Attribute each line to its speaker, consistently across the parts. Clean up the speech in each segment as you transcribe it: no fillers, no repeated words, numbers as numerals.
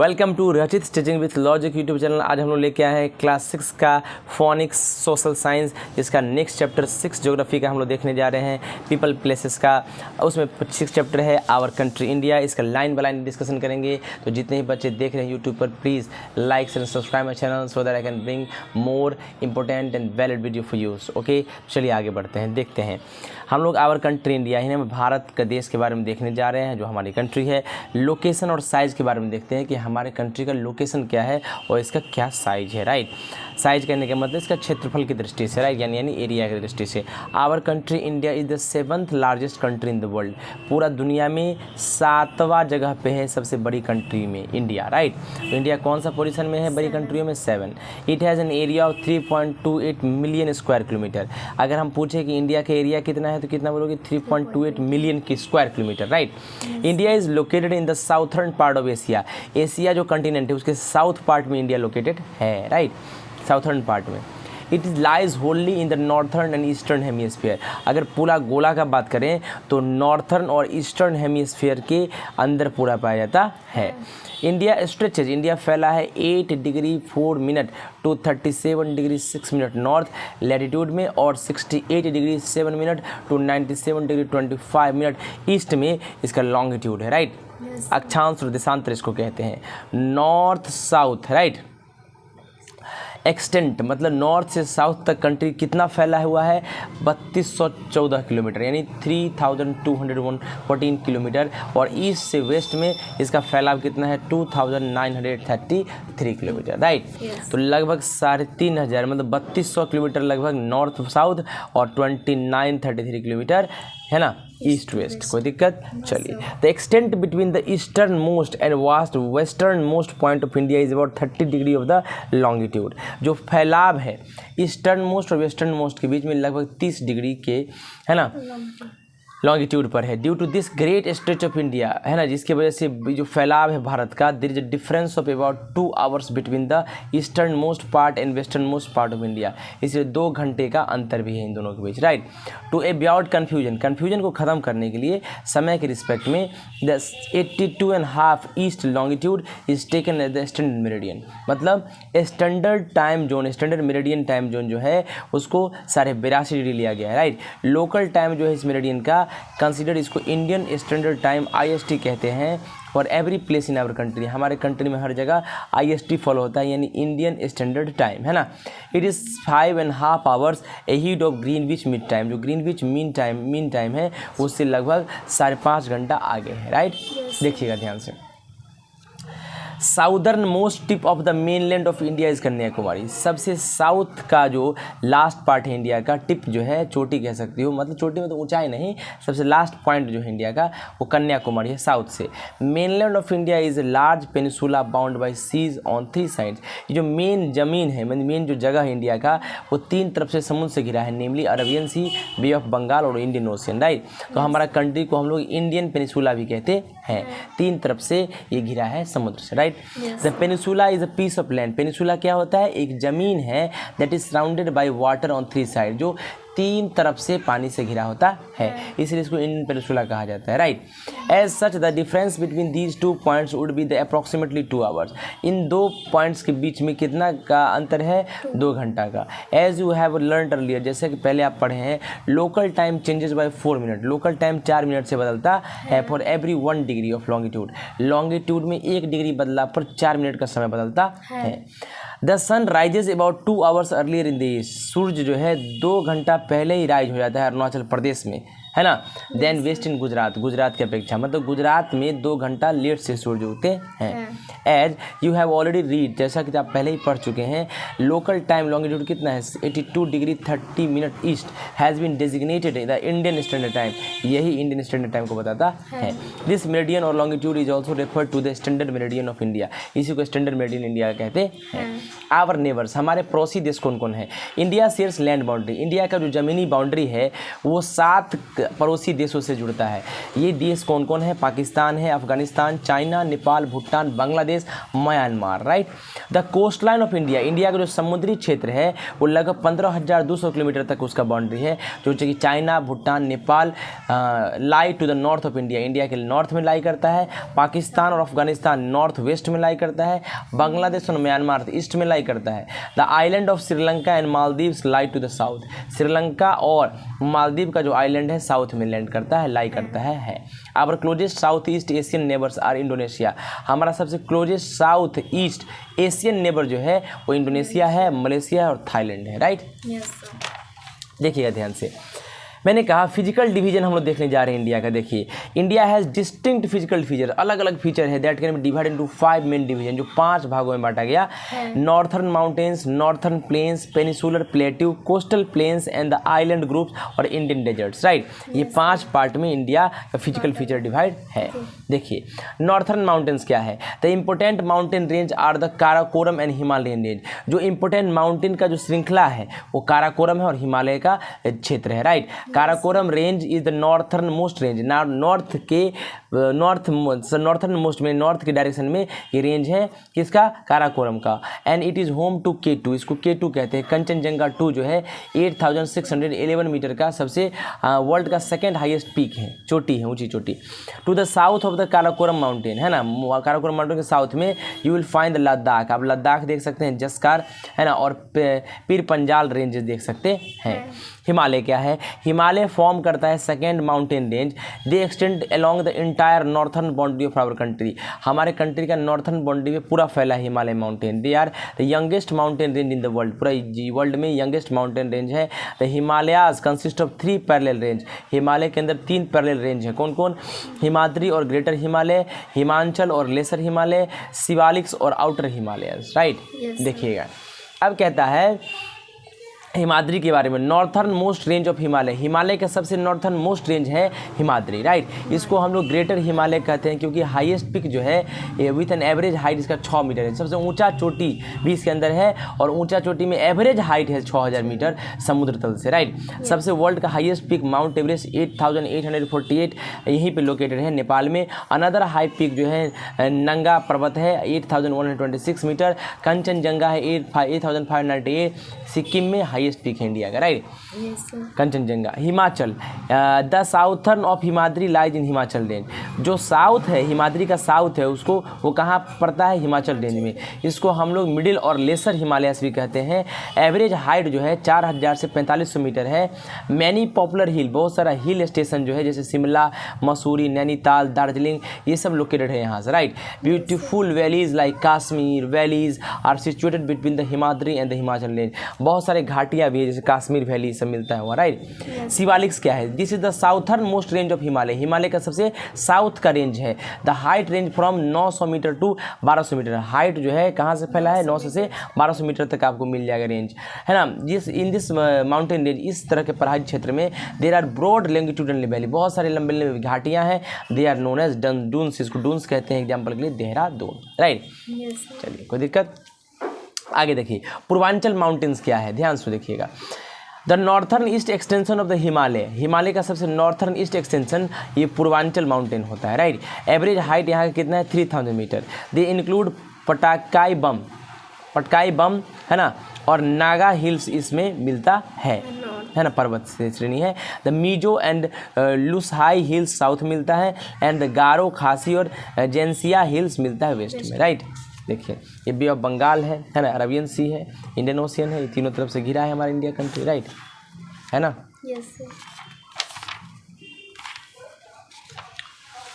Speaker 1: Welcome to रचित stitching with logic YouTube channel. आज हम लोग लेके आए हैं क्लास 6 का फोनिक्स सोशल साइंस, जिसका नेक्स्ट चैप्टर 6 ज्योग्राफी का हम लोग देखने जा रहे हैं, पीपल प्लेसेस का। उसमें 6 चैप्टर है आवर कंट्री इंडिया। इसका लाइन बाय लाइन डिस्कशन करेंगे। तो जितने ही बच्चे देख रहे हैं यूट्यूब पर, please like and subscribe my channel so that I can bring more important and valid video for use. Okay, चलिए आगे बढ़ते हैं, देखते हैं। हम लोग आवर कंट्री इंडिया ही में भारत का देश के बारे में देखने जा रहे हैं, जो हमारी कंट्री है। लोकेशन और साइज़ के बारे में देखते हैं कि हमारे कंट्री का लोकेशन क्या है और इसका क्या साइज है। राइट, साइज कहने का मतलब इसका क्षेत्रफल की दृष्टि से, राइट, यानी एरिया की दृष्टि से। Our country India is the 7th largest country in the world. पूरा दुनिया में 7वां जगह पे है सबसे बड़ी कंट्री में इंडिया। राइट, तो इंडिया कौन सा पोजीशन में है बड़ी कंट्रियों में? 7। It has an area of 3.28 million square kilometre. अगर हम पूछे कि इंडिया का एरिया कितना है तो कितना बोलोगे? 3.28 मिलियन की square kilometre. Right, India is located in the southern part of Asia. Asia जो कंटिनेंट है उसके साउथ पार्ट में इंडिया लोकेटेड है। राइट, साउथर्न पार्ट में। It is lies होल्ली in the northern and eastern hemisphere. अगर पूरा गोला का बात करें तो नॉर्थर्न और ईस्टर्न हेमिस्फीयर के अंदर पूरा पाया जाता है। इंडिया स्ट्रेचेज, इंडिया फैला है 8 degree 4 minute to 37 degree 6 minute north latitude में, और 68 degree 7 minute to 97 degree 25 minute east में इसका लॉन्गिट्यूड है। राइट, अक्षांश और देशांतर इसको कहते हैं। नॉर्थ साउथ, राइट, एक्सटेंट मतलब नॉर्थ से साउथ तक कंट्री कितना फैला हुआ है? 3214 किलोमीटर, यानी 3214 किलोमीटर। और ईस्ट से वेस्ट में इसका फैलाव कितना है? 2933 किलोमीटर। राइट, तो लगभग 3500 मतलब 3200 किलोमीटर लगभग नॉर्थ साउथ, और 2933 किलोमीटर है ना ईस्ट वेस्ट। कोई दिक्कत? चलिए, the extent between the eastern most and vast western most point of India is about 30 degree of the longitude. जो फैलाव है ईस्टर्न मोस्ट और वेस्टर्न मोस्ट के बीच में लगभग 30 डिग्री के, है ना, लॉन्गिट्यूड पर है। Due to this great stretch of India, है ना, जिसकी वजह से जो फैलाव है भारत का, there is a difference of about 2 hours between the eastern most part and western most part of India. इसलिए 2 घंटे का अंतर भी है इन दोनों के बीच। राइट, टू अबाउट कन्फ्यूजन को ख़त्म करने के लिए समय के रिस्पेक्ट में the 82.5 east longitude is taken as the standard meridian. मतलब standard time zone, standard meridian time zone जो है उसको 82.5 डिग्री लिया गया है। राइट, लोकल टाइम जो है इस मेरिडियन का कंसीडर, इसको इंडियन स्टैंडर्ड टाइम IST कहते हैं। For every place in our country, हमारे कंट्री में हर जगह IST फॉलो होता है, यानी इंडियन स्टैंडर्ड टाइम, है ना। It is 5.5 hours ahead of Greenwich mean time. जो ग्रीनविच मीन टाइम है उससे लगभग 5.5 घंटा आगे है। राइट, देखिएगा ध्यान से। Southern most tip of the mainland of India is Kanyakumari. सबसे साउथ का जो लास्ट पार्ट है इंडिया का, टिप जो है, चोटी कह सकती हो, मतलब चोटी में तो ऊंचाई नहीं, सबसे लास्ट पॉइंट जो है इंडिया का वो कन्याकुमारी है साउथ से। Mainland of India is a large peninsula bound by seas on 3 sides. ये जो मेन ज़मीन है, मतलब मेन जो जगह है इंडिया का, वो 3 तरफ से समुद्र से घिरा है, namely Arabian Sea, Bay of Bengal और इंडियन ओशियन। राइट, तो हमारा कंट्री को हम लोग इंडियन पेनिसुला भी कहते हैं। 3 तरफ से ये घिरा है समुद्र से। Right, the peninsula is a piece of land. Peninsula क्या होता है? एक जमीन है that is surrounded by water on 3 side, जो 3 तरफ से पानी से घिरा होता है, इसलिए इसको इंडियन पेनिसुला कहा जाता है। Right, as such the difference between these 2 points would be the approximately 2 hours. इन 2 पॉइंट्स के बीच में कितना का अंतर है? 2 घंटा का। As you have learned earlier, जैसे कि पहले आप पढ़े हैं, local time changes by 4 minute. Local time 4 minute से बदलता है for every 1 degree of longitude. Longitude में 1 डिग्री बदला पर 4 मिनट का समय बदलता है। The sun rises about 2 hours earlier in the east. सूर्य जो है 2 घंटा पहले ही राइज हो जाता है अरुणाचल प्रदेश में, है ना, देन वेस्ट इन गुजरात, गुजरात की अपेक्षा, मतलब गुजरात में 2 घंटा लेट से सूर्य उगते हैं। As you have already read, जैसा कि आप पहले ही पढ़ चुके हैं, लोकल टाइम लॉन्गिट्यूड कितना है? 82 degree 30 minute east has been designated the Indian standard time. यही इंडियन स्टैंडर्ड टाइम को बताता है। दिस मेरिडियन और longitude is also refer to the standard meridian of India. इसी को स्टैंडर्ड मेरिडियन इंडिया कहते हैं। आवर नेबर्स, हमारे पड़ोसी देश कौन कौन है? India shares land boundary. India का जो ज़मीनी बाउंड्री है वो 7 पड़ोसी देशों से जुड़ता है। ये देश कौन कौन है? पाकिस्तान है, Afghanistan, China, Nepal, Bhutan, Bangladesh, Myanmar, right. The coastline of India, India का जो समुद्री क्षेत्र है वो लगभग 15,200 किलोमीटर तक उसका बाउंड्री है, जो कि China, Bhutan, Nepal lie to the north of India, India के नॉर्थ में लाई करता है। पाकिस्तान और अफगानिस्तान नॉर्थ वेस्ट में लाई करता है। बांग्लादेश और म्यांमार ईस्ट में लाई करता है। The island of Sri Lanka and Maldives lie to the south, Sri Lanka और मालदीव का जो आइलैंड है साउथ में लैंड करता है, लाई करता है। Our closest south east Asian neighbours are Indonesia, हमारा सबसे closest south east Asian neighbour जो है वो इंडोनेशिया है, मलेशिया और थाईलैंड है, राइट। देखिएगा ध्यान से, मैंने कहा फिजिकल डिवीजन हम लोग देखने जा रहे हैं इंडिया का। देखिए India has distinct physical feature, अलग अलग फीचर है that can be divide into 5 main division, जो 5 भागों में बांटा गया। Northern mountains, northern plains, peninsular plateau, coastal plains and the island groups और इंडियन डेजर्ट्स, राइट। ये 5 पार्ट में इंडिया का फिजिकल फीचर डिवाइड है। देखिए नॉर्थर्न माउंटेन्स क्या है? The important mountain range are the Karakoram and Himalayan range, जो इम्पोर्टेंट माउंटेन का जो श्रृंखला है वो काराकोरम है और हिमालय का क्षेत्र है, right. Karakoram range is the northern most range, northern most में नॉर्थ के डायरेक्शन में ये रेंज है किसका? काराकोरम का। And it is home to K2, इसको K2 कहते हैं। कंचनजंगा 2 जो है 8,611 मीटर का सबसे वर्ल्ड का सेकेंड हाईएस्ट पीक है, चोटी है, ऊंची चोटी। To the south of the Karakoram mountain, है ना, काराकोरम माउंटेन के साउथ में you will find the Ladakh, आप लद्दाख देख सकते हैं, जस्कार, है ना, और पीर पंजाल रेंजेस देख सकते हैं। हिमालय क्या है? हिमालय फॉर्म करता है second mountain range, they extend along the entire northern boundary of our country, हमारे कंट्री का नॉर्थर्न बाउंड्री में पूरा फैला है Himalaya mountain. They are the youngest mountain range in the world, पूरा वर्ल्ड में यंगेस्ट माउंटेन रेंज है। The Himalayas consist of 3 parallel range, Himalaya के अंदर 3 पैरेलल रेंज है। कौन कौन? हिमाद्री और ग्रेटर हिमालय, हिमांचल और लेसर हिमालय, शिवालिक्स और आउटर हिमालयस, राइट। देखिएगा अब कहता है हिमाद्री के बारे में, northern most range of Himalaya, Himalaya का सबसे नॉर्थर्न मोस्ट रेंज है हिमाद्री, राइट। इसको हम लोग ग्रेटर हिमालय कहते हैं क्योंकि हाईएस्ट पिक जो है विथ एन एवरेज हाइट इसका 6 मीटर है, सबसे ऊंचा चोटी भी इसके अंदर है और ऊंचा चोटी में एवरेज हाइट है 6000 मीटर समुद्र तल से, राइट। सबसे वर्ल्ड का हाईएस्ट पिक माउंट एवरेस्ट 8848 यहीं पे लोकेटेड है नेपाल में। अनदर हाई पिक जो है नंगा पर्वत है 8126 मीटर, कंचनजंगा है 8598 सिक्किम में हाईएस्ट पीक है इंडिया का, right. Kanchenjunga. Himachal, the southern of Himadri lies in Himachal range, जो साउथ है हिमाद्री का साउथ है उसको वो कहाँ पड़ता है? हिमाचल रेंज में। इसको हम लोग मिडिल और लेसर हिमालयस भी कहते हैं। एवरेज हाइट जो है 4000 से 4500 मीटर है। मैनी पॉपुलर हिल, बहुत सारा हिल स्टेशन जो है जैसे शिमला, मसूरी, नैनीताल, दार्जिलिंग, ये सब लोकेटेड है यहाँ से, right. Beautiful valleys like Kashmir valleys are situated between the Himadri and the Himachal range, बहुत सारे घाटियाँ भी है जैसे काश्मीर वैली सब मिलता है वहाँ, राइट। शिवालिक्स क्या है? This is the southern most range of Himalaya, Himalaya का सबसे साउथ का रेंज है। The height range from 900 metre to 1200 metre, height जो है कहाँ से फैला है? 900 से 1200 मीटर तक आपको मिल जाएगा रेंज, है ना। जिस इन दिस माउंटेन रेंज, इस तरह के पहाड़ी क्षेत्र में there are broad longitudinal valley, बहुत सारे लंबे लंबे घाटियाँ हैं। They are known as Doons, इसको डून्स कहते हैं एग्जाम्पल के लिए देहरादून, राइट। चलिए कोई दिक्कत? आगे देखिए पूर्वांचल माउंटेन्स क्या है, ध्यान से देखिएगा। The northern east extension of the Himalaya, Himalaya का सबसे नॉर्थर्न ईस्ट एक्सटेंशन ये पूर्वांचल माउंटेन होता है, राइट। एवरेज हाइट यहाँ का कितना है? 3000 मीटर। दे इंक्लूड पटकाई बम, है ना, और नागा हिल्स इसमें मिलता है ना, पर्वत से श्रेणी है। The Mizo and Lushai hills south मिलता है एंड द गारो, खासी और जेंसिया हिल्स मिलता है वेस्ट में, राइट। देखिए ये बे ऑफ बंगाल है ना, अरबियन सी है, इंडियन ओशियन है, ये तीनों तरफ से घिरा है हमारा इंडिया कंट्री, राइट, है ना।
Speaker 2: Yes sir.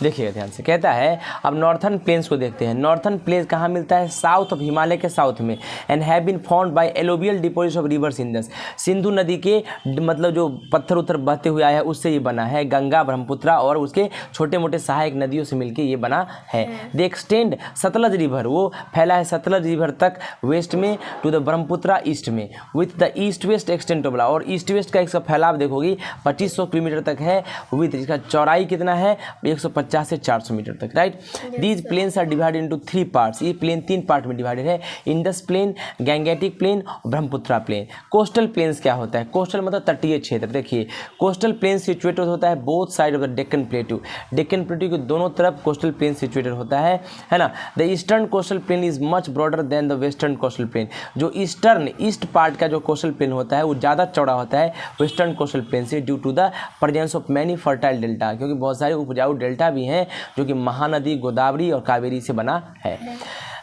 Speaker 1: देखिएगा ध्यान से, कहता है अब नॉर्थर्न प्लेन्स को देखते हैं। नॉर्थर्न प्लेन्स कहाँ मिलता है? साउथ ऑफ हिमालय के साउथ में। And have been found by alluvial deposit of river सिंधस, सिंधु नदी के मतलब जो पत्थर उत्तर बहते हुए आया है उससे ये बना है। गंगा, ब्रह्मपुत्रा और उसके छोटे मोटे सहायक नदियों से मिलकर ये बना है। दे एक्सटेंड सतलज रिवर, वो फैला है सतलज रिवर तक वेस्ट में, टू द ब्रह्मपुत्रा ईस्ट में, with the east west extent of, और ईस्ट वेस्ट का इसका फैलाव देखोगी 2500 किलोमीटर तक है। विथ इसका चौड़ाई कितना है? 125 350 से 400 मीटर तक, right. These plains are divided into 3 parts. ये प्लेन 3 पार्ट में डिवाइडेड है, इंडस प्लेन, गैंगेटिक प्लेन और ब्रह्मपुत्रा प्लेन। कोस्टल प्लेन्स क्या होता है? कोस्टल मतलब तटीय क्षेत्र। देखिए कोस्टल प्लेन सिचुएटेड होता है both side of the Deccan प्लेटू। Deccan प्लेटू के दोनों तरफ कोस्टल प्लेन सिचुएटेड होता है ना। The eastern coastal plain is much broader then the western coastal plane. जो ईस्ट पार्ट का जो कोस्टल प्लेन होता है वो ज़्यादा चौड़ा होता है वेस्टर्न कोस्टल प्लेन से, due to the presence of many fertile delta, क्योंकि बहुत सारे उपजाऊ डेल्टा भी हैं जो कि महानदी, गोदावरी और कावेरी से बना है।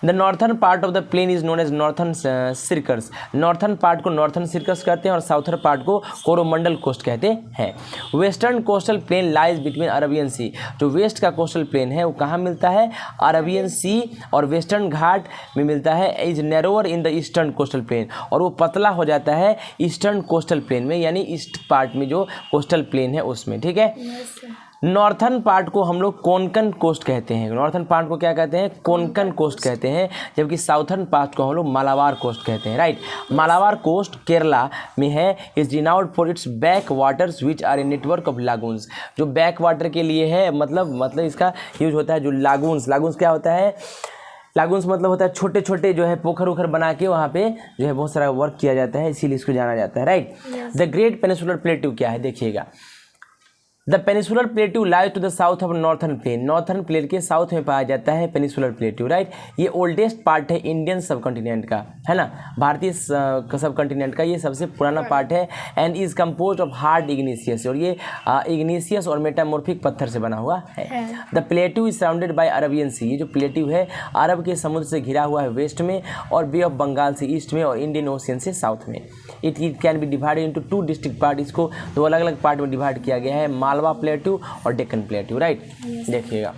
Speaker 1: The northern part of the plain is known as northern Circars. Northern part को नॉर्थर्न सर्कस कहते हैं और साउथर्न पार्ट को कोरोमंडल कोस्ट कहते हैं। Western coastal plain lies between Arabian Sea. जो वेस्ट का कोस्टल प्लेन है वो कहाँ मिलता है? अरबियन सी और वेस्टर्न घाट में मिलता है। Is narrower in the eastern coastal plain, और वो पतला हो जाता है ईस्टर्न कोस्टल प्लेन में, यानी ईस्ट पार्ट में जो कोस्टल प्लेन है उसमें, ठीक है। नॉर्थर्न पार्ट को हम लोग कोंकण कोस्ट कहते हैं। नॉर्थर्न पार्ट को क्या कहते हैं? कोंकण कोस्ट कहते हैं, जबकि साउथर्न पार्ट को हम लोग मालाबार कोस्ट कहते हैं, राइट। मालाबार कोस्ट केरला में है। Is renowned for its backwaters which are a network of lagoons. जो बैक वाटर के लिए है, मतलब इसका यूज होता है जो लागून्स क्या होता है? लागून्स मतलब होता है छोटे छोटे जो है पोखर उखर बना के वहाँ पे जो है बहुत सारा वर्क किया जाता है, इसीलिए इसको जाना जाता है, right. The great peninsular plateau क्या है? देखिएगा, the peninsular plateau lies to the south of northern plain. Northern plain के साउथ में पाया जाता है पेनिनसुलर प्लेट्यू, राइट। ये ओल्डेस्ट पार्ट है इंडियन सब कॉन्टिनेंट का, है ना, भारतीय सब कॉन्टिनेंट का ये सबसे पुराना पार्ट है। And is compose of hard इग्नीशियस, और ये इग्नीशियस और मेटामॉर्फिक पत्थर से बना हुआ है। The plateau is surrounded by Arabian Sea. ये जो प्लेट्यू है अरब के समुद्र से घिरा हुआ है वेस्ट में, और बे ऑफ बंगाल से ईस्ट में, और इंडियन ओशियन से साउथ में। It can be divided into 2 district part. इसको 2 अलग अलग पार्ट में डिवाइड किया गया है, मालवा प्लेट्यू और डेक्कन प्लेट्यू, राइट। देखिएगा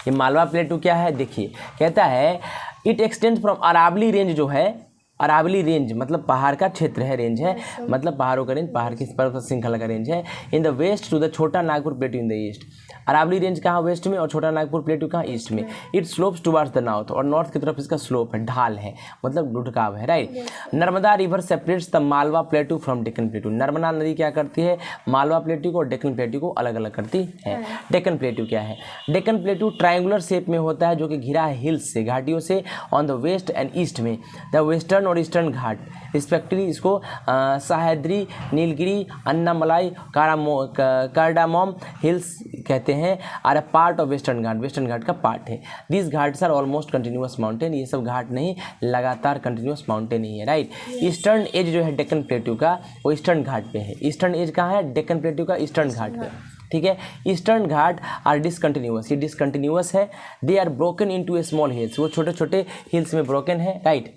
Speaker 1: ये मालवा प्लेट्यू क्या है? देखिए कहता है it extend from Aravali range. जो है अरावली रेंज मतलब पहाड़ का क्षेत्र है, रेंज है मतलब पहाड़ों का रेंज, पहाड़ की पर्वत श्रृंखला का रेंज है। In the west to the Chota Nagpur plateau in the east. Aravalli range कहाँ? वेस्ट में, और छोटा नागपुर प्लेट्यू कहाँ? ईस्ट में। It slopes towards the north, और नॉर्थ की तरफ इसका स्लोप है, ढाल है, मतलब लुढ़काव है, right. Narmada river separates the Malwa plateau from Deccan plateau. Narmada नदी क्या करती है? मालवा प्लेट्यू को और डेक्कन प्लेट्यू को अलग अलग करती है। डेक्कन प्लेट्यू क्या है? डेक्कन प्लेट्यू ट्रायंगुलर शेप में होता है, जो कि घिरा है हिल्स से, घाटियों से, on the west and east में। द वेस्टर्न और ईस्टर्न घाट रिस्पेक्टिवली इसको सह्याद्री, नीलगिरी, अन्नामलाई, कार्डामोम हिल्स कहते हैं। Are a part of western Ghat, western Ghat का पार्ट है। This Ghats are almost continuous mountain. ये सब घाट नहीं, लगातार कंटिन्यूअस माउंटेन ही है, राइट। ईस्टर्न एज जो है डेक्कन प्लेट्यू का वो ईस्टर्न घाट पे है। ईस्टर्न एज कहाँ है? डेक्कन प्लेट्यू का ईस्टर्न घाट पे, ठीक है। ईस्टर्न घाट आर डिसकंटिन्यूअस, ये डिसकंटिन्यूअस है। They are broken into a small hills, वो छोटे छोटे हिल्स में ब्रोकन है, राइट।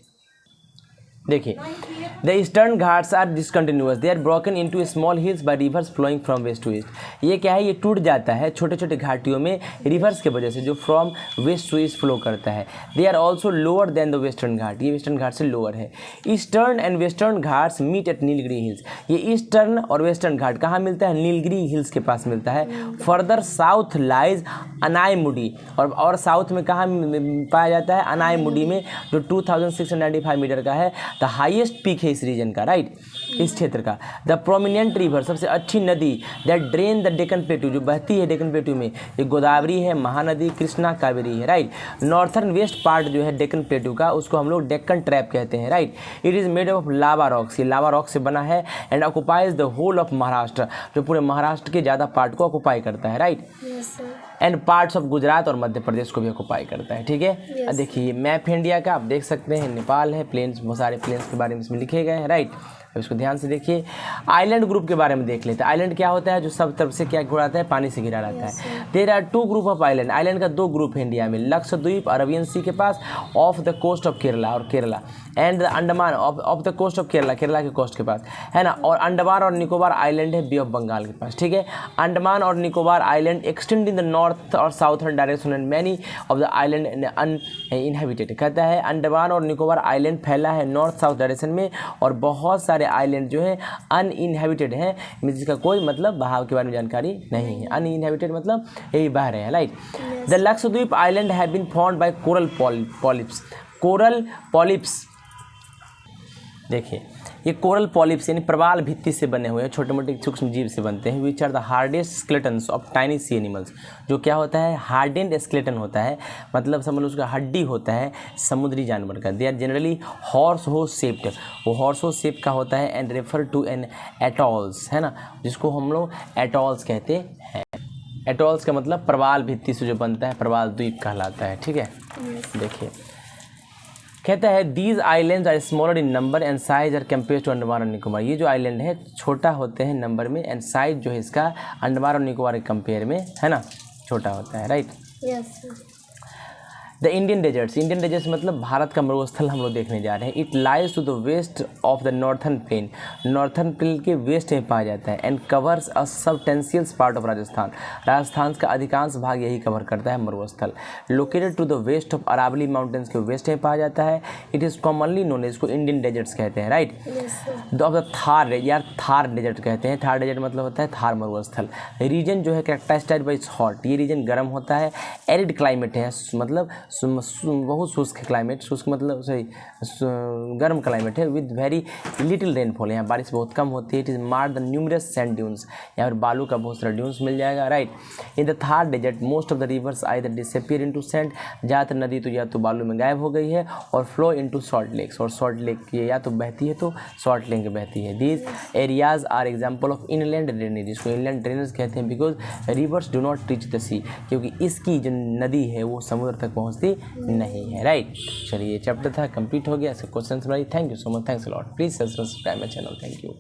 Speaker 1: देखिए the eastern Ghats are discontinuous, they are broken into small hills by rivers flowing from west to east. ये क्या है? ये टूट जाता है छोटे छोटे घाटियों में रिवर्स के वजह से, जो from west to east flow करता है। They are also lower than the western Ghat, ये वेस्टर्न घाट से लोअर है। Eastern and western Ghats meet at Nilgiri hills. ये ईस्टर्न और वेस्टर्न घाट कहाँ मिलता है? नीलगिरी हिल्स के पास मिलता है। फर्दर साउथ लाइज अनाईमुडी, और साउथ में कहाँ पाया जाता है? अनाईमुडी में, जो 2695 मीटर का है। द हाईएस्ट पीक है इस रीजन का, राइट, इस क्षेत्र का। द प्रोमिनेंट रिवर, सबसे अच्छी नदी that drain the Deccan plateau, जो बहती है डेक्कन प्लेट्यू में, ये गोदावरी है, महानदी, कृष्णा, कावेरी है, राइट। नॉर्थर्न वेस्ट पार्ट जो है डेक्कन प्लेट्यू का, उसको हम लोग डेक्कन ट्रैप कहते हैं, right. It is made of lava rocks, ये लावा रॉक से बना है। And occupies the whole of Maharashtra, जो पूरे महाराष्ट्र के ज़्यादा पार्ट को ऑक्युपाई करता है, right. And parts of Gujarat और मध्य प्रदेश को भी ऑक्युपाई करता है, ठीक है। देखिए मैप इंडिया का आप देख सकते हैं, नेपाल है, प्लेन्स, बहुत सारे प्लेन्स के बारे में इसमें लिखे गए हैं, राइट। अब इसको ध्यान से देखिए। आइलैंड ग्रुप के बारे में देख लेते हैं। आइलैंड क्या होता है? जो सब तरफ से क्या घुरा रहता है? पानी से घिरा रहता है। There are 2 group of island. Island का 2 ग्रुप है इंडिया में। लक्षद्वीप अरबियन सी के पास, off the coast of Kerala, और Kerala, and the Andaman off the coast of Kerala, Kerala के कोस्ट के पास, है ना। और अंडमान और निकोबार आइलैंड है बे ऑफ बंगाल के पास, ठीक है। अंडमान और Nicobar island extend in the north और southern direction, and many of the island uninhabited. कहता है अंडमान और निकोबार आइलैंड फैला है नॉर्थ साउथ डायरेक्शन में, और बहुत सारे आइलैंड जो है अनइनहेबिटेड हैं, जिसका कोई मतलब बहाव के बारे में जानकारी नहीं है। अनइनहेबिटेड मतलब यही बह रहे हैं, right. The Lakshadweep island have been found by coral polyps. Coral polyps, देखिए ये कोरल पॉलिप्स यानी प्रवाल भित्ति से बने हुए हैं, छोटे मोटे सूक्ष्म जीव से बनते हैं। Which are the hardest skeletons of tiny sea animals, जो क्या होता है हार्डेंड स्केलेटन होता है, मतलब समझ लो उसका हड्डी होता है समुद्री जानवर का। They are generally horseshoe shaped, वो हॉर्स हो शेप का होता है। And refer to an atolls, है ना, जिसको हम लोग एटॉल्स कहते हैं। एटॉल्स का मतलब प्रवाल भित्ति से जो बनता है, प्रवाल द्वीप कहलाता है। ठीक है, देखिए कहता है these islands are smaller in number and size are compare to Andaman और निकोबार। ये जो आइलैंड है छोटा होते हैं नंबर में, एंड साइज जो है इसका अंडमान और निकोबार के कंपेयर में, है ना, छोटा होता है। Right.
Speaker 2: Yes.
Speaker 1: The Indian deserts मतलब भारत का मरुस्थल हम लोग देखने जा रहे हैं। It lies to the west of the northern plain के वेस्ट में पाया जाता है। And covers a substantial part of Rajasthan का अधिकांश भाग यही कवर करता है मरुस्थल। Located to the west of Aravalli mountains के वेस्ट में पाया जाता है। इट इज़ कॉमनली नोन, इसको इंडियन डेजर्ट्स कहते हैं। राइट। ऑफ द थार, यार थार डेजर्ट कहते हैं। थार डेजर्ट मतलब होता है थार मरुस्थल। रीजन जो है कैरेक्टराइज्ड बाई हॉट, ये रीजन गर्म होता है। एरिड क्लाइमेट है, मतलब बहुत शुष्क क्लाइमेट, शुष्क मतलब सही गर्म क्लाइमेट है। विद वेरी लिटिल रेनफॉल, यहाँ बारिश बहुत कम होती है। It is marked the numerous sand dunes, यहाँ पर बालू का बहुत सारा ड्यून्स मिल जाएगा। Right. In the Thar desert most of the rivers either disappear into sand, ज़्यादातर नदी तो या तो बालू में गायब हो गई है, और फ्लो इनटू सॉल्ट लेक्स, और सॉल्ट लेक ये या तो बहती है तो सॉल्ट लेक बहती है। These areas are example of inland drainage, जिसको इनलैंड ड्रेनेज कहते हैं। Because rivers do not reach the sea, क्योंकि इसकी जो नदी है वो समुद्र तक पहुँचती नहीं है। राइट। चलिए चैप्टर था कंप्लीट हो गया। ऐसे क्वेश्चन बनाइए। Thank you so much, thanks a lot. Please subscribe my channel. Thank you.